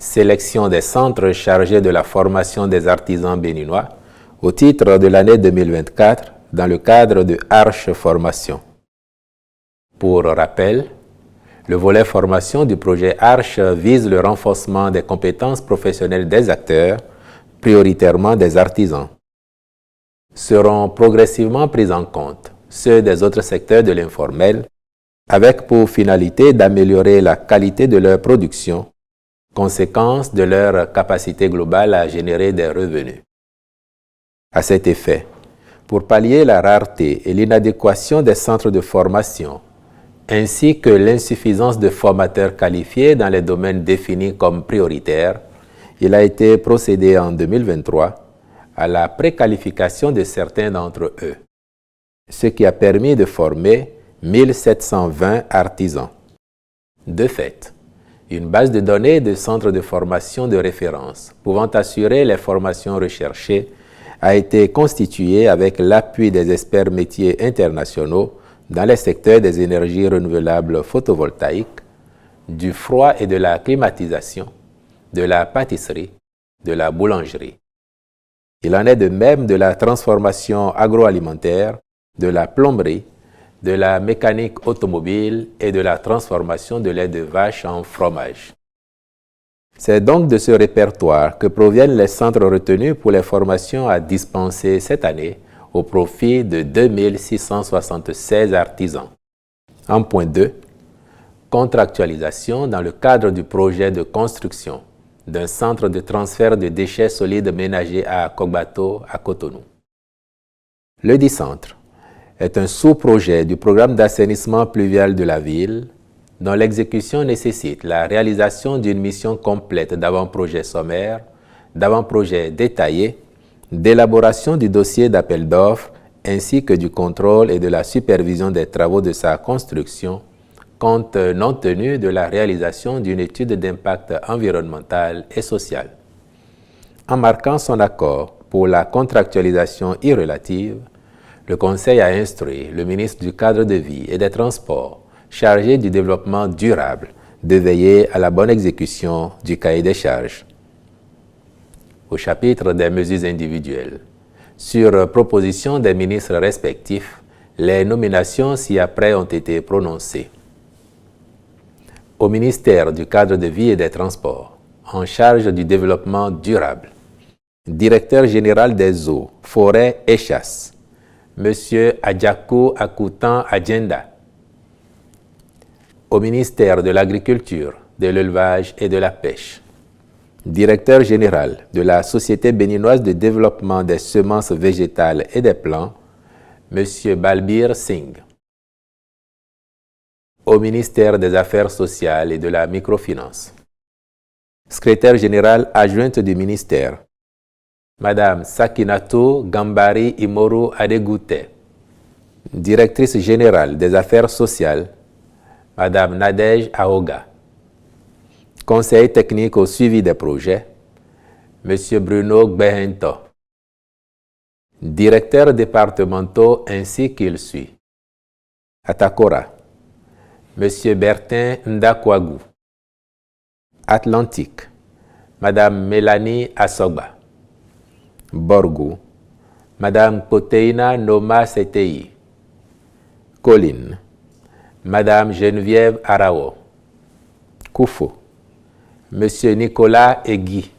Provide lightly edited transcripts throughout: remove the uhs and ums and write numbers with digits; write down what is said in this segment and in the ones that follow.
sélection des centres chargés de la formation des artisans béninois au titre de l'année 2024 dans le cadre de Arche Formation. Pour rappel, le volet formation du projet Arche vise le renforcement des compétences professionnelles des acteurs, prioritairement des artisans. Seront progressivement pris en compte ceux des autres secteurs de l'informel, avec pour finalité d'améliorer la qualité de leur production, conséquence de leur capacité globale à générer des revenus. À cet effet, pour pallier la rareté et l'inadéquation des centres de formation, ainsi que l'insuffisance de formateurs qualifiés dans les domaines définis comme prioritaires, il a été procédé en 2023 à la préqualification de certains d'entre eux, ce qui a permis de former 1720 artisans. De fait, une base de données de centres de formation de référence pouvant assurer les formations recherchées a été constituée avec l'appui des experts métiers internationaux dans les secteurs des énergies renouvelables photovoltaïques, du froid et de la climatisation, de la pâtisserie, de la boulangerie. Il en est de même de la transformation agroalimentaire, de la plomberie, de la mécanique automobile et de la transformation de lait de vache en fromage. C'est donc de ce répertoire que proviennent les centres retenus pour les formations à dispenser cette année au profit de 2676 artisans. En point 2, contractualisation dans le cadre du projet de construction d'un centre de transfert de déchets solides ménagers à Kogbato, à Cotonou. Le dit centre est un sous-projet du programme d'assainissement pluvial de la ville, dont l'exécution nécessite la réalisation d'une mission complète d'avant-projet sommaire, d'avant-projet détaillé, d'élaboration du dossier d'appel d'offres, ainsi que du contrôle et de la supervision des travaux de sa construction, compte non tenu de la réalisation d'une étude d'impact environnemental et social. En marquant son accord pour la contractualisation irrelative, le Conseil a instruit le ministre du Cadre de vie et des Transports, chargé du développement durable, de veiller à la bonne exécution du cahier des charges. Au chapitre des mesures individuelles, sur proposition des ministres respectifs, les nominations ci-après ont été prononcées. Au ministère du Cadre de vie et des Transports, en charge du développement durable, directeur général des eaux, forêts et chasses, M. Adjakou Akoutan Adjenda. Au ministère de l'Agriculture, de l'Élevage et de la Pêche, directeur général de la Société béninoise de développement des semences végétales et des plants, M. Balbir Singh. Au ministère des Affaires sociales et de la microfinance, secrétaire générale adjointe du ministère, Madame Sakinato Gambari Imoru Adegute, directrice générale des Affaires sociales, Madame Nadej Aoga. Conseil technique au suivi des projets, Monsieur Bruno Gbehento. Directeurs départementaux ainsi qu'il suit. Atakora, Monsieur Bertin Ndakwagu. Atlantique, Madame Mélanie Asogba. Borgou, Madame Koteina Noma Setei. Colline, Madame Geneviève Arao. Koufo, Monsieur Nicolas Egui.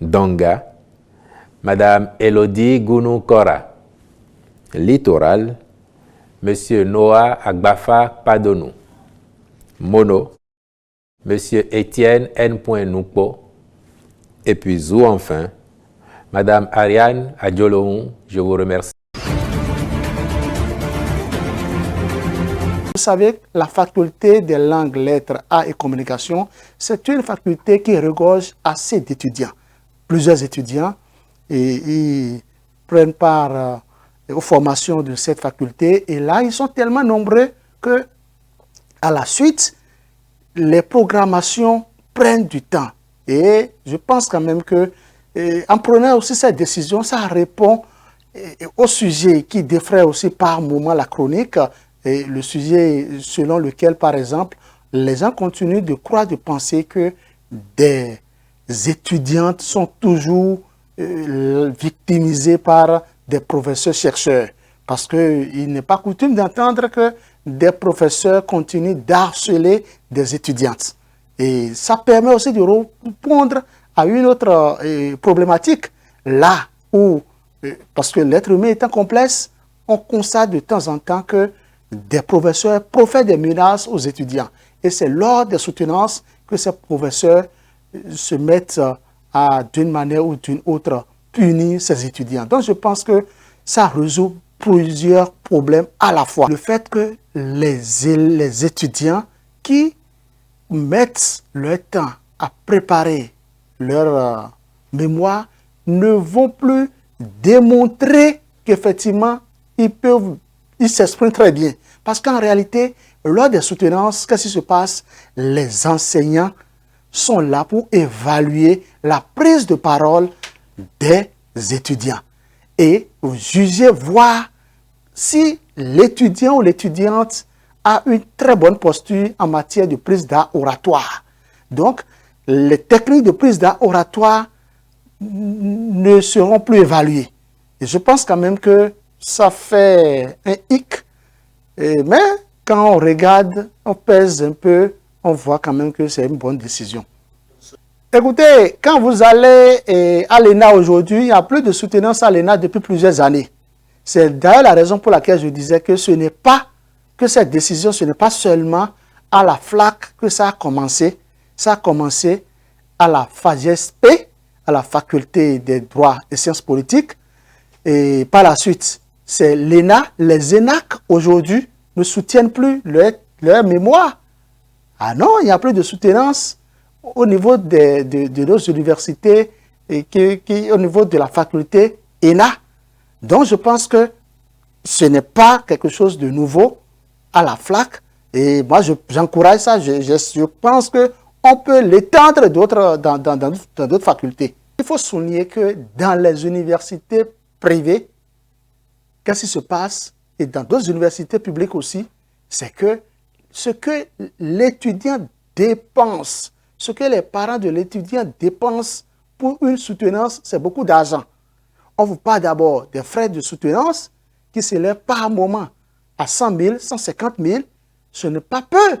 Donga, Madame Elodie Gounou-Kora. Littoral, Monsieur Noah Agbafa Padonou. Mono, Monsieur Étienne N. Noukpo. Et puis Zou enfin, Madame Ariane Adjolohun, je vous remercie. Vous savez, la faculté des langues, lettres, arts et communication, c'est une faculté qui regorge assez d'étudiants. Plusieurs étudiants ils prennent part aux formations de cette faculté et là, ils sont tellement nombreux que à la suite, les programmations prennent du temps. Et je pense quand même que en prenant aussi cette décision, ça répond au sujet qui défraie aussi par moment la chronique, et le sujet selon lequel, par exemple, les gens continuent de croire, de penser que des étudiantes sont toujours victimisées par des professeurs-chercheurs. Parce qu'il n'est pas coutume d'entendre que des professeurs continuent d'harceler des étudiantes. Et ça permet aussi de répondre à une autre problématique, là où, parce que l'être humain étant complexe, on constate de temps en temps que des professeurs profèrent des menaces aux étudiants. Et c'est lors des soutenances que ces professeurs se mettent à, d'une manière ou d'une autre, punir ces étudiants. Donc je pense que ça résout plusieurs problèmes à la fois. Le fait que les étudiants qui mettent leur temps à préparer leur mémoire ne vont plus démontrer qu'effectivement ils s'expriment très bien. Parce qu'en réalité, lors des soutenances, qu'est-ce qui se passe? Les enseignants sont là pour évaluer la prise de parole des étudiants et juger, voir si l'étudiant ou l'étudiante a une très bonne posture en matière de prise oratoire. Donc, les techniques de prise oratoire ne seront plus évaluées. Et je pense quand même que ça fait un hic, mais quand on regarde, on pèse un peu, on voit quand même que c'est une bonne décision. Écoutez, quand vous allez à l'ENA aujourd'hui, il n'y a plus de soutenance à l'ENA depuis plusieurs années. C'est d'ailleurs la raison pour laquelle je disais que ce n'est pas, que cette décision, ce n'est pas seulement à la FLAC que ça a commencé. Ça a commencé à la FAGESP, à la Faculté des droits et sciences politiques. Et par la suite, c'est l'ENA. Les ENAC aujourd'hui ne soutiennent plus leur mémoire. Ah non, il n'y a plus de soutenance au niveau de nos universités et au niveau de la faculté ENA. Donc je pense que ce n'est pas quelque chose de nouveau à la FLAC. Et moi, j'encourage ça. Je pense qu'on peut l'étendre dans d'autres facultés. Il faut souligner que dans les universités privées, qu'est-ce qui se passe? Et dans d'autres universités publiques aussi, c'est que ce que l'étudiant dépense, ce que les parents de l'étudiant dépensent pour une soutenance, c'est beaucoup d'argent. On vous parle d'abord des frais de soutenance qui s'élèvent par moment à 100 000, 150 000. Ce n'est pas peu.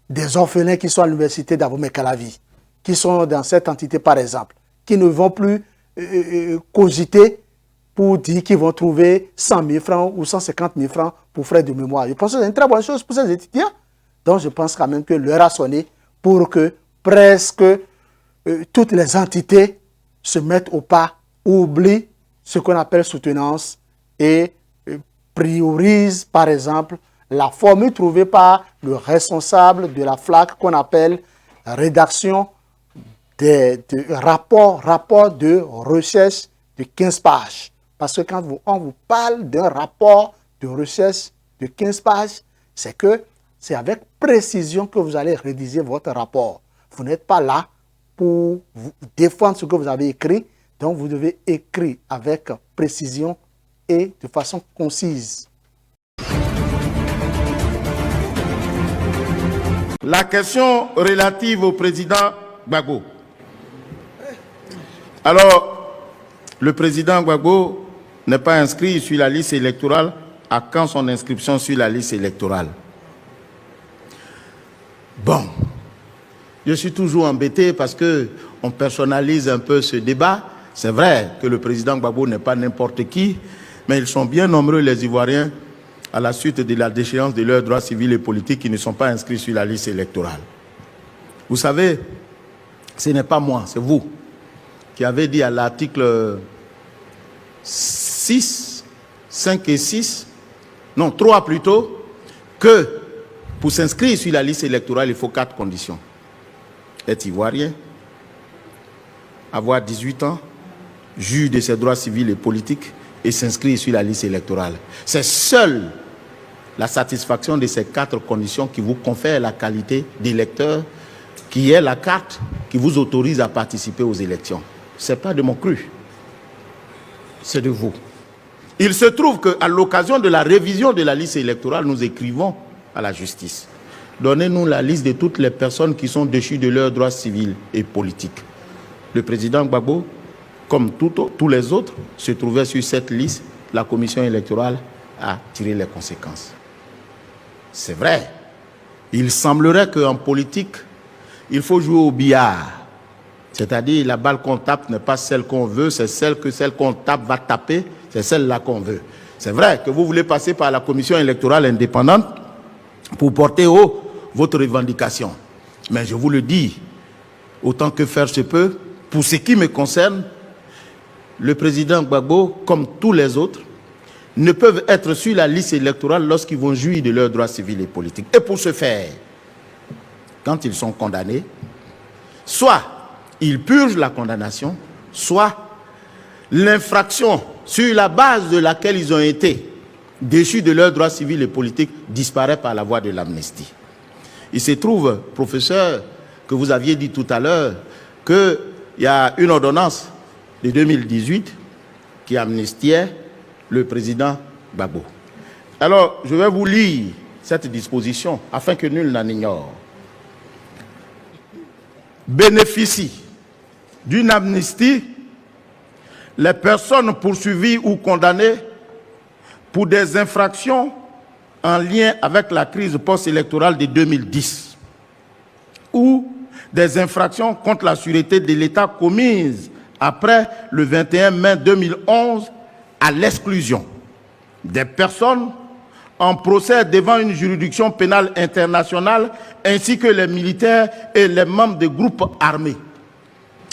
Des orphelins qui sont à l'université d'Abomey-Calavi, qui sont dans cette entité par exemple, qui ne vont plus cogiter pour dire qu'ils vont trouver 100 000 francs ou 150 000 francs pour frais de mémoire. Je pense que c'est une très bonne chose pour ces étudiants. Donc je pense quand même que l'heure a sonné pour que presque toutes les entités se mettent au pas, oublient ce qu'on appelle soutenance et priorisent par exemple la formule trouvée par le responsable de la FLAC qu'on appelle rédaction de rapport de recherche de 15 pages. Parce que quand on vous parle d'un rapport de recherche de 15 pages, c'est que c'est avec précision que vous allez rédiger votre rapport. Vous n'êtes pas là pour vous défendre ce que vous avez écrit, donc vous devez écrire avec précision et de façon concise. La question relative au président Gbagbo. Alors, le président Gbagbo n'est pas inscrit sur la liste électorale. À quand son inscription sur la liste électorale? Bon, je suis toujours embêté parce qu'on personnalise un peu ce débat. C'est vrai que le président Gbagbo n'est pas n'importe qui, mais ils sont bien nombreux, les Ivoiriens, à la suite de la déchéance de leurs droits civils et politiques qui ne sont pas inscrits sur la liste électorale. Vous savez, ce n'est pas moi, c'est vous qui avez dit à l'article 6, 5 et 6, non, 3 plutôt, que pour s'inscrire sur la liste électorale, il faut 4 conditions. Être ivoirien, avoir 18 ans, juge de ses droits civils et politiques et s'inscrire sur la liste électorale. C'est seule la satisfaction de ces 4 conditions qui vous confère la qualité d'électeur, qui est la carte qui vous autorise à participer aux élections. Ce n'est pas de mon cru, c'est de vous. Il se trouve qu'à l'occasion de la révision de la liste électorale, nous écrivons à la justice. donnez-nous la liste de toutes les personnes qui sont déchues de leurs droits civils et politiques. Le président Gbagbo, comme tous les autres, se trouvait sur cette liste. La commission électorale a tiré les conséquences. C'est vrai. Il semblerait qu'en politique, il faut jouer au billard. C'est-à-dire, la balle qu'on tape n'est pas celle qu'on veut, c'est celle qu'on tape va taper, c'est celle-là qu'on veut. C'est vrai que vous voulez passer par la commission électorale indépendante pour porter haut votre revendication. Mais je vous le dis, autant que faire se peut, pour ce qui me concerne, le président Gbagbo, comme tous les autres, ne peuvent être sur la liste électorale lorsqu'ils vont jouir de leurs droits civils et politiques. Et pour ce faire, quand ils sont condamnés, soit ils purgent la condamnation, soit l'infraction sur la base de laquelle ils ont été déchus de leurs droits civils et politiques disparaît par la voie de l'amnistie. Il se trouve, professeur, que vous aviez dit tout à l'heure, qu'il y a une ordonnance de 2018 qui amnistiait le président Gbagbo. Alors, je vais vous lire cette disposition afin que nul n'en ignore. Bénéficient d'une amnistie les personnes poursuivies ou condamnées pour des infractions en lien avec la crise post-électorale de 2010 ou des infractions contre la sûreté de l'État commises après le 21 mai 2011 à l'exclusion des personnes en procès devant une juridiction pénale internationale ainsi que les militaires et les membres de groupes armés.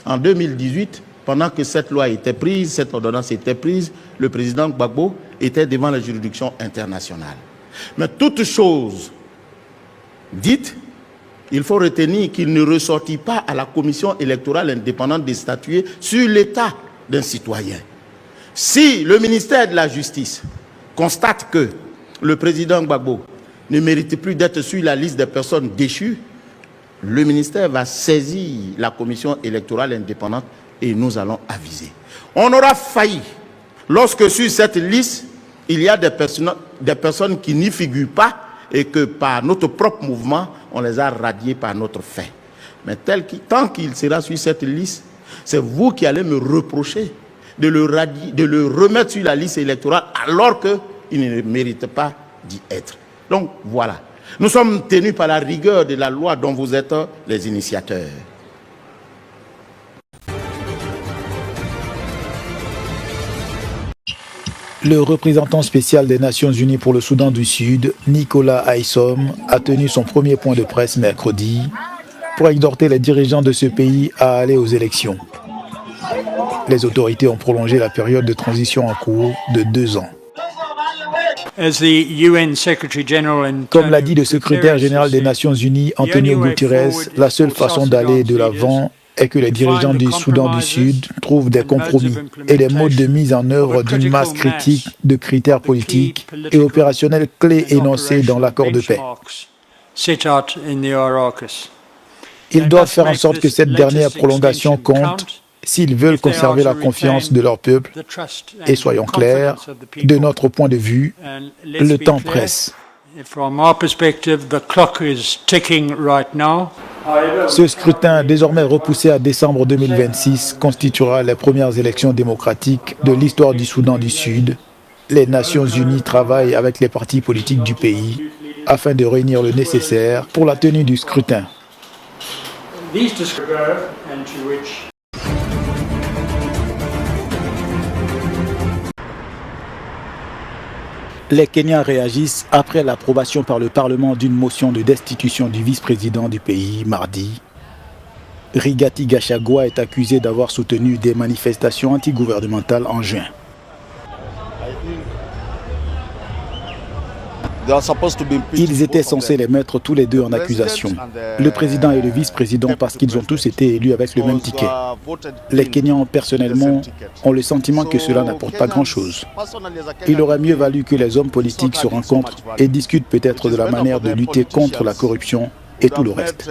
En 2018, pendant que cette loi était prise, cette ordonnance était prise, le président Gbagbo était devant la juridiction internationale. Mais toute chose dite, il faut retenir qu'il ne ressortit pas à la commission électorale indépendante de statuer sur l'état d'un citoyen. Si le ministère de la Justice constate que le président Gbagbo ne mérite plus d'être sur la liste des personnes déchues, le ministère va saisir la commission électorale indépendante et nous allons aviser. On aura failli lorsque sur cette liste, il y a des personnes qui n'y figurent pas et que par notre propre mouvement, on les a radiées par notre fait. Mais tant qu'il sera sur cette liste, c'est vous qui allez me reprocher de le remettre sur la liste électorale alors qu'il ne mérite pas d'y être. Donc voilà. Nous sommes tenus par la rigueur de la loi dont vous êtes les initiateurs. Le représentant spécial des Nations Unies pour le Soudan du Sud, Nicolas Haysom, a tenu son premier point de presse mercredi pour exhorter les dirigeants de ce pays à aller aux élections. Les autorités ont prolongé la période de transition en cours de 2 ans. Comme l'a dit le secrétaire général des Nations Unies, Antonio Guterres, la seule façon d'aller de l'avant est que les dirigeants du Soudan du Sud trouvent des compromis et des modes de mise en œuvre d'une masse critique de critères politiques et opérationnels clés énoncés dans l'accord de paix. Ils doivent faire en sorte que cette dernière prolongation compte s'ils veulent conserver la confiance de leur peuple. Et soyons clairs, de notre point de vue, le temps presse. Ce scrutin, désormais repoussé à décembre 2026, constituera les premières élections démocratiques de l'histoire du Soudan du Sud. Les Nations Unies travaillent avec les partis politiques du pays afin de réunir le nécessaire pour la tenue du scrutin. Les Kenyans réagissent après l'approbation par le Parlement d'une motion de destitution du vice-président du pays mardi. Rigathi Gachagua est accusé d'avoir soutenu des manifestations antigouvernementales en juin. Ils étaient censés les mettre tous les deux en accusation, le président et le vice-président, parce qu'ils ont tous été élus avec le même ticket. Les Kenyans, personnellement, ont le sentiment que cela n'apporte pas grand-chose. Il aurait mieux valu que les hommes politiques se rencontrent et discutent peut-être de la manière de lutter contre la corruption et tout le reste.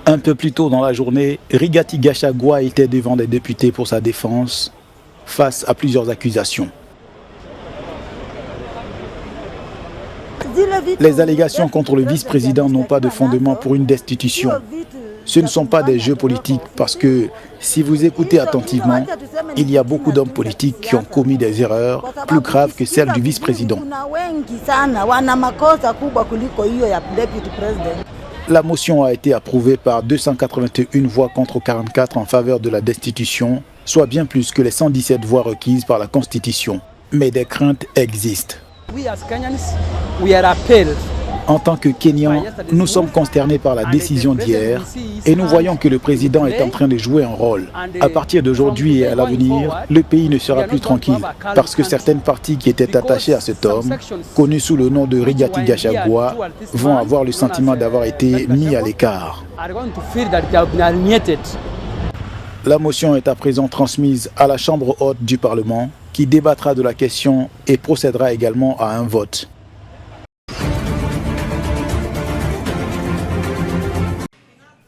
Un peu plus tôt dans la journée, Rigathi Gachagua était devant des députés pour sa défense, face à plusieurs accusations. Les allégations contre le vice-président n'ont pas de fondement pour une destitution. Ce ne sont pas des jeux politiques parce que, si vous écoutez attentivement, il y a beaucoup d'hommes politiques qui ont commis des erreurs plus graves que celles du vice-président. La motion a été approuvée par 281 voix contre 44 en faveur de la destitution, soit bien plus que les 117 voix requises par la Constitution. Mais des craintes existent. En tant que Kenyans, nous sommes consternés par la décision d'hier et nous voyons que le président est en train de jouer un rôle. À partir d'aujourd'hui et à l'avenir, le pays ne sera plus tranquille parce que certaines parties qui étaient attachées à cet homme, connues sous le nom de Rigathi Gachagua, vont avoir le sentiment d'avoir été mis à l'écart. La motion est à présent transmise à la Chambre haute du Parlement qui débattra de la question et procédera également à un vote.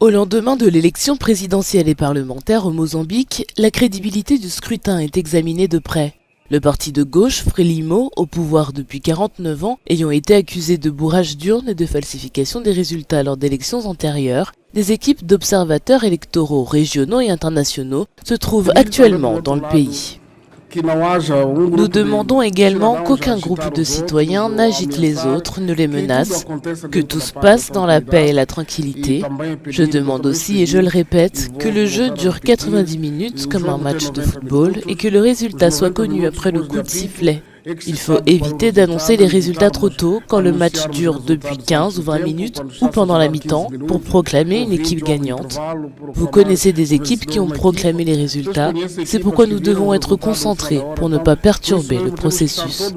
Au lendemain de l'élection présidentielle et parlementaire au Mozambique, la crédibilité du scrutin est examinée de près. Le parti de gauche, Frelimo, au pouvoir depuis 49 ans, ayant été accusé de bourrage d'urnes et de falsification des résultats lors d'élections antérieures, des équipes d'observateurs électoraux régionaux et internationaux se trouvent actuellement dans le pays. Nous demandons également qu'aucun groupe de citoyens n'agite les autres, ne les menace, que tout se passe dans la paix et la tranquillité. Je demande aussi, et je le répète, que le jeu dure 90 minutes comme un match de football et que le résultat soit connu après le coup de sifflet. Il faut éviter d'annoncer les résultats trop tôt quand le match dure depuis 15 ou 20 minutes ou pendant la mi-temps pour proclamer une équipe gagnante. Vous connaissez des équipes qui ont proclamé les résultats, c'est pourquoi nous devons être concentrés pour ne pas perturber le processus.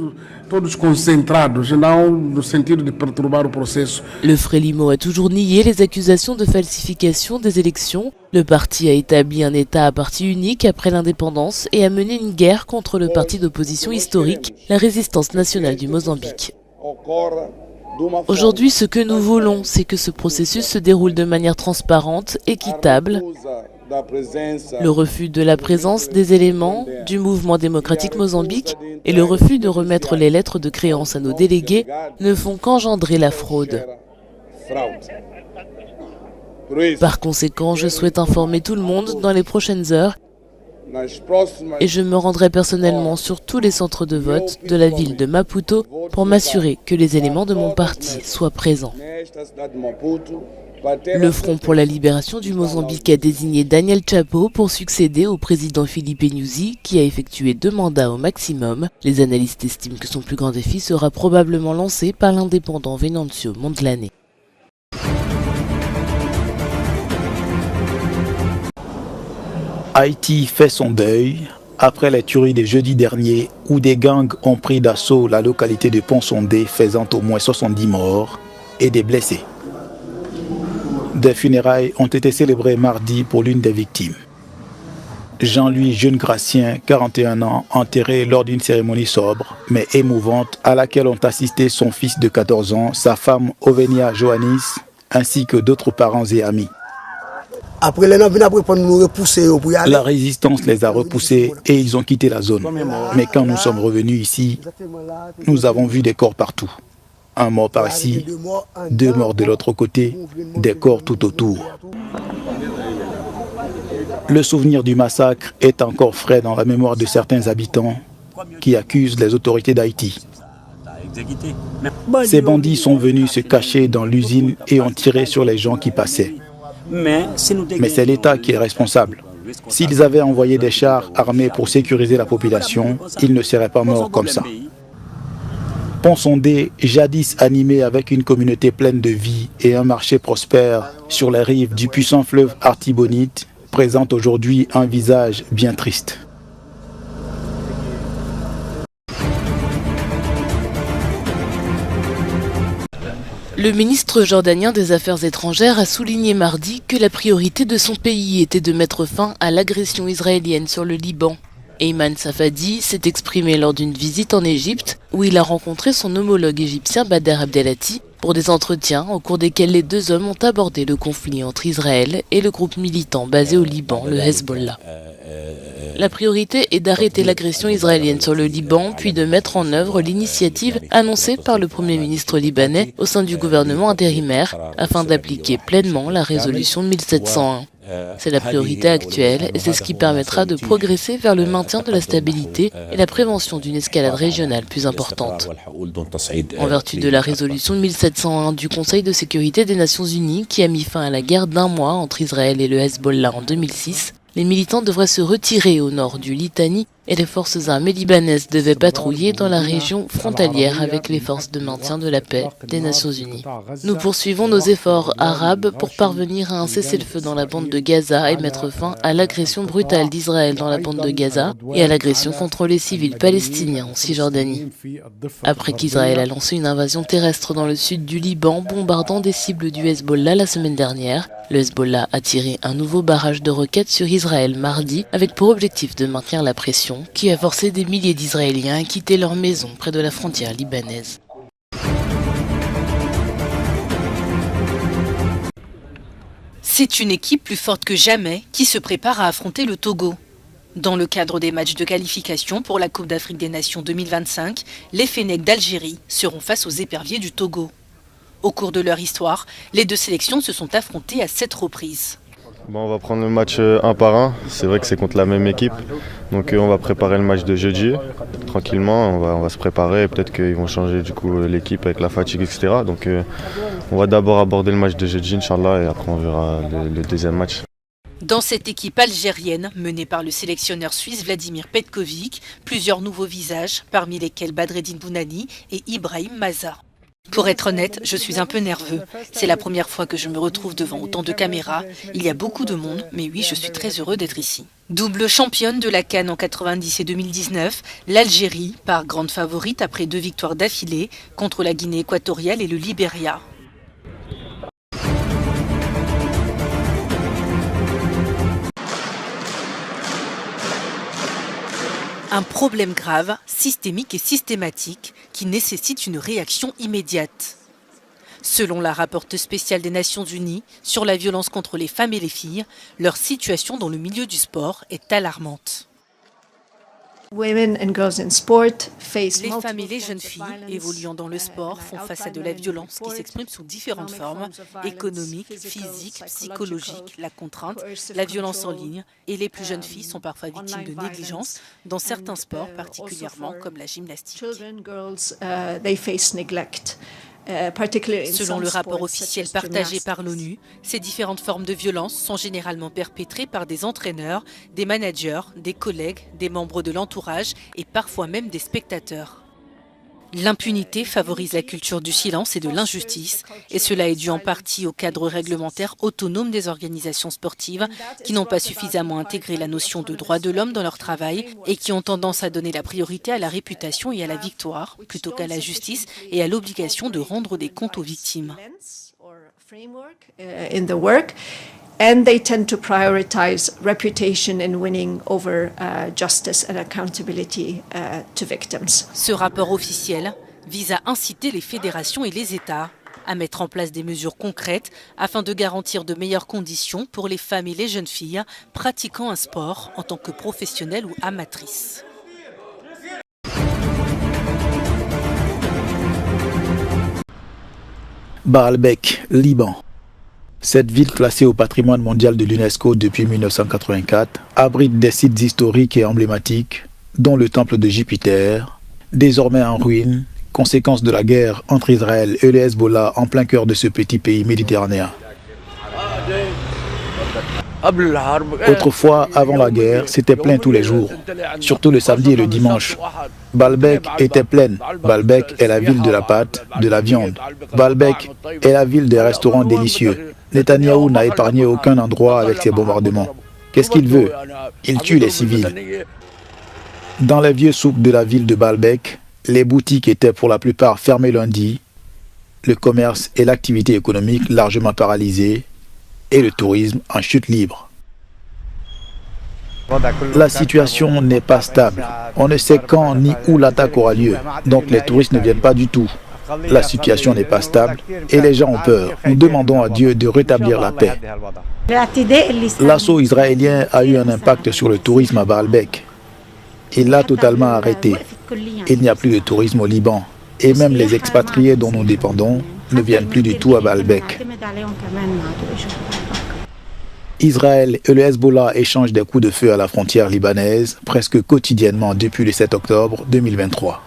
Le Frelimo a toujours nié les accusations de falsification des élections. Le parti a établi un État à parti unique après l'indépendance et a mené une guerre contre le parti d'opposition historique, la Résistance nationale du Mozambique. Aujourd'hui, ce que nous voulons, c'est que ce processus se déroule de manière transparente, équitable. Le refus de la présence des éléments du mouvement démocratique Mozambique et le refus de remettre les lettres de créance à nos délégués ne font qu'engendrer la fraude. Par conséquent, je souhaite informer tout le monde dans les prochaines heures et je me rendrai personnellement sur tous les centres de vote de la ville de Maputo pour m'assurer que les éléments de mon parti soient présents. Le Front pour la libération du Mozambique a désigné Daniel Chapo pour succéder au président Filipe Nyusi qui a effectué 2 mandats au maximum. Les analystes estiment que son plus grand défi sera probablement lancé par l'indépendant Venancio Mondlane. Haïti fait son deuil après les tueries de jeudi dernier où des gangs ont pris d'assaut la localité de Ponsondé faisant au moins 70 morts et des blessés. Des funérailles ont été célébrées mardi pour l'une des victimes. Jean-Louis Jeune Gracien, 41 ans, enterré lors d'une cérémonie sobre mais émouvante à laquelle ont assisté son fils de 14 ans, sa femme Ovenia Johannis ainsi que d'autres parents et amis. La résistance les a repoussés et ils ont quitté la zone. Mais quand nous sommes revenus ici, nous avons vu des corps partout. Un mort par ici, 2 morts de l'autre côté, des corps tout autour. Le souvenir du massacre est encore frais dans la mémoire de certains habitants qui accusent les autorités d'Haïti. Ces bandits sont venus se cacher dans l'usine et ont tiré sur les gens qui passaient. Mais c'est l'État qui est responsable. S'ils avaient envoyé des chars armés pour sécuriser la population, ils ne seraient pas morts comme ça. Ponsondé, jadis animé avec une communauté pleine de vie et un marché prospère sur les rives du puissant fleuve Artibonite, présente aujourd'hui un visage bien triste. Le ministre jordanien des Affaires étrangères a souligné mardi que la priorité de son pays était de mettre fin à l'agression israélienne sur le Liban. Ayman Safadi s'est exprimé lors d'une visite en Égypte où il a rencontré son homologue égyptien Bader Abdelati pour des entretiens au cours desquels les deux hommes ont abordé le conflit entre Israël et le groupe militant basé au Liban, le Hezbollah. La priorité est d'arrêter l'agression israélienne sur le Liban, puis de mettre en œuvre l'initiative annoncée par le Premier ministre libanais au sein du gouvernement intérimaire afin d'appliquer pleinement la résolution 1701. C'est la priorité actuelle et c'est ce qui permettra de progresser vers le maintien de la stabilité et la prévention d'une escalade régionale plus importante. En vertu de la résolution 1701 du Conseil de sécurité des Nations Unies qui a mis fin à la guerre d'1 mois entre Israël et le Hezbollah en 2006, les militants devraient se retirer au nord du Litanie et les forces armées libanaises devaient patrouiller dans la région frontalière avec les forces de maintien de la paix des Nations Unies. Nous poursuivons nos efforts arabes pour parvenir à un cessez-le-feu dans la bande de Gaza et mettre fin à l'agression brutale d'Israël dans la bande de Gaza et à l'agression contre les civils palestiniens en Cisjordanie. Après qu'Israël a lancé une invasion terrestre dans le sud du Liban, bombardant des cibles du Hezbollah la semaine dernière, le Hezbollah a tiré un nouveau barrage de roquettes sur Israël mardi avec pour objectif de maintenir la pression qui a forcé des milliers d'Israéliens à quitter leur maison près de la frontière libanaise. C'est une équipe plus forte que jamais qui se prépare à affronter le Togo. Dans le cadre des matchs de qualification pour la Coupe d'Afrique des Nations 2025, les Fennecs d'Algérie seront face aux éperviers du Togo. Au cours de leur histoire, les deux sélections se sont affrontées à 7 reprises. On va prendre le match un par un. C'est vrai que c'est contre la même équipe. Donc on va préparer le match de jeudi. Tranquillement, on va se préparer. Peut-être qu'ils vont changer du coup l'équipe avec la fatigue, etc. Donc on va d'abord aborder le match de jeudi, Inch'Allah, et après on verra le deuxième match. Dans cette équipe algérienne, menée par le sélectionneur suisse Vladimir Petkovic, plusieurs nouveaux visages, parmi lesquels Badreddine Bounani et Ibrahim Maza. Pour être honnête, je suis un peu nerveux. C'est la première fois que je me retrouve devant autant de caméras. Il y a beaucoup de monde, mais oui, je suis très heureux d'être ici. Double championne de la CAN en 90 et 2019, l'Algérie part grande favorite après 2 victoires d'affilée contre la Guinée équatoriale et le Libéria. Un problème grave, systémique et systématique, qui nécessite une réaction immédiate. Selon la rapporteuse spéciale des Nations Unies sur la violence contre les femmes et les filles, leur situation dans le milieu du sport est alarmante. Les femmes et les jeunes filles évoluant dans le sport font face à de la violence qui s'exprime sous différentes formes, économiques, physiques, psychologiques, la contrainte, la violence en ligne, et les plus jeunes filles sont parfois victimes de négligence dans certains sports particulièrement comme la gymnastique. Selon le rapport officiel partagé par l'ONU, ces différentes formes de violence sont généralement perpétrées par des entraîneurs, des managers, des collègues, des membres de l'entourage et parfois même des spectateurs. L'impunité favorise la culture du silence et de l'injustice, et cela est dû en partie au cadre réglementaire autonome des organisations sportives qui n'ont pas suffisamment intégré la notion de droits de l'homme dans leur travail et qui ont tendance à donner la priorité à la réputation et à la victoire plutôt qu'à la justice et à l'obligation de rendre des comptes aux victimes. And they tend to prioritize reputation and winning over justice and accountability to victims. Ce rapport officiel vise à inciter les fédérations et les États à mettre en place des mesures concrètes afin de garantir de meilleures conditions pour les femmes et les jeunes filles pratiquant un sport en tant que professionnelles ou amatrices. Baalbek, Liban. Cette ville classée au patrimoine mondial de l'UNESCO depuis 1984 abrite des sites historiques et emblématiques, dont le temple de Jupiter, désormais en ruine, conséquence de la guerre entre Israël et le Hezbollah en plein cœur de ce petit pays méditerranéen. Autrefois, avant la guerre, c'était plein tous les jours, surtout le samedi et le dimanche. Baalbek était pleine. Baalbek est la ville de la pâte, de la viande. Baalbek est la ville des restaurants délicieux. Netanyahou n'a épargné aucun endroit avec ses bombardements. Qu'est-ce qu'il veut? Il tue les civils. Dans les vieux souks de la ville de Baalbek, les boutiques étaient pour la plupart fermées lundi, le commerce et l'activité économique largement paralysés, et le tourisme en chute libre. La situation n'est pas stable. On ne sait quand ni où l'attaque aura lieu, donc les touristes ne viennent pas du tout. La situation n'est pas stable et les gens ont peur. Nous demandons à Dieu de rétablir la paix. L'assaut israélien a eu un impact sur le tourisme à Baalbek. Il l'a totalement arrêté. Il n'y a plus de tourisme au Liban. Et même les expatriés dont nous dépendons ne viennent plus du tout à Baalbek. Israël et le Hezbollah échangent des coups de feu à la frontière libanaise presque quotidiennement depuis le 7 octobre 2023.